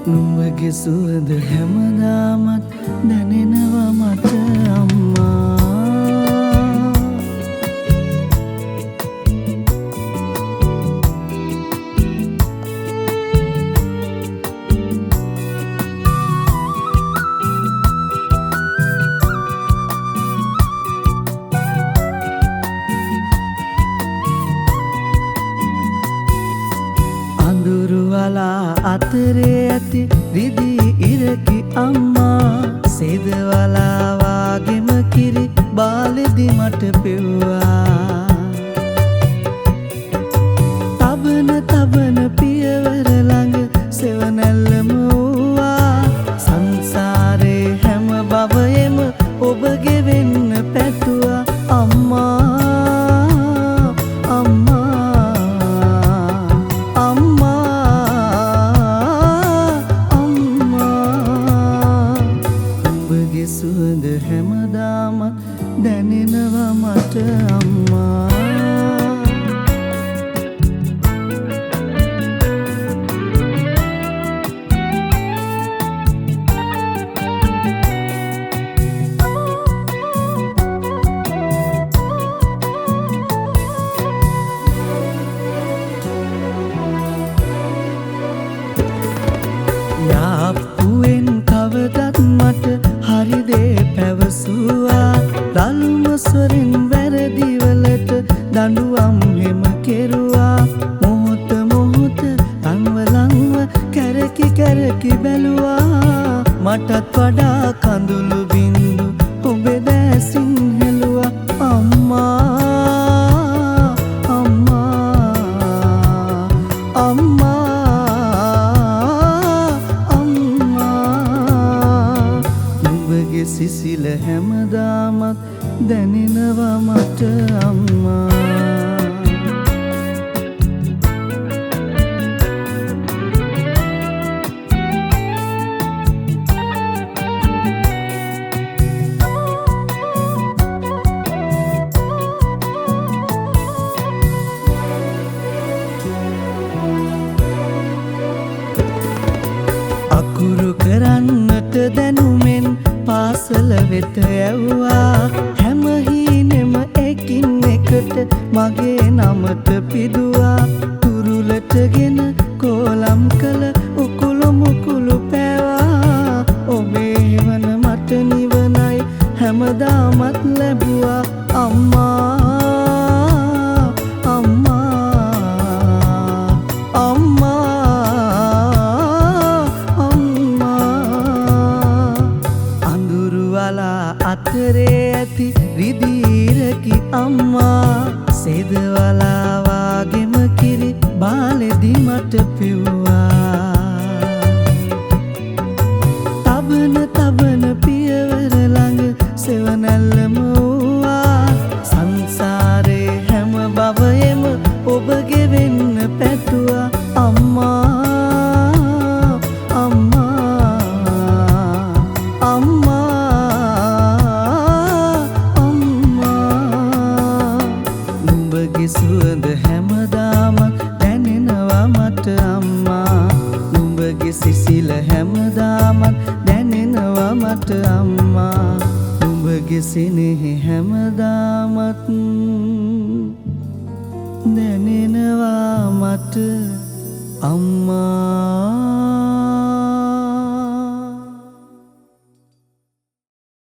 නුඹගේ සුවඳ හැමදාමත් දැනෙනවා මට අම්මා. අඳුරුවලා අතරේ ඇති රිදී ඉරකි අම්මා. සේදවලා වාගෙම කිරි බාලෙදි මට පෙව්වා. තබන පියවර ළඟ සෙවණැල්ලම වූවා. සංසාරේ හැම භවයෙම ඔබගේ වෙන්න පැතුවා අම්මා. සුවඳ හැමදාමත් දැනෙනවා මට අම්මා. යාප්පුවෙන් කවදත් මට හරිදේ පැවසුවා. රළුමසොරින් වැරදිවලට දඬුවම් හෙම කෙරුවා. මොහොත මොහොත ලංව කැරකි බැලුවා. මටත් වඩා කඳුළු බින්දු ඔබේ දැසින් හෙළුවා අම්මා. සිසිල හැමදාමත් දැනෙනවා මට අම්මා. අකුරු කරන්නට දැනුමෙන් පාසල වෙත යවුවා. හැම හීනෙම එකින් එකට මගේ නමට පිදුවා. තුරුලටගෙන කෝලම් කළ උකුළු පෑවා. ඔබේ වන මට නිවනයි හැමදාමත් ලැබුවා අම්මා. අතරේ ඇති රිදීරකි අම්මා. සේදවලා වාගෙම කිරි බාලෙදි මට පෙව්වා. තබන පියවර ළඟ සෙවණැල්ලම වූවා. සංසාරේ හැම භවයෙම ඔබගේ වෙන්න පැතුවා අම්මා. සුවඳ හැමදාමත් දැනෙනවා මට අම්මා. නුඹගේ සිසිල හැමදාමත් දැනෙනවා මට අම්මා. නුඹගේ සෙනෙහ හැමදාමත් දැනෙනවා මට අම්මා.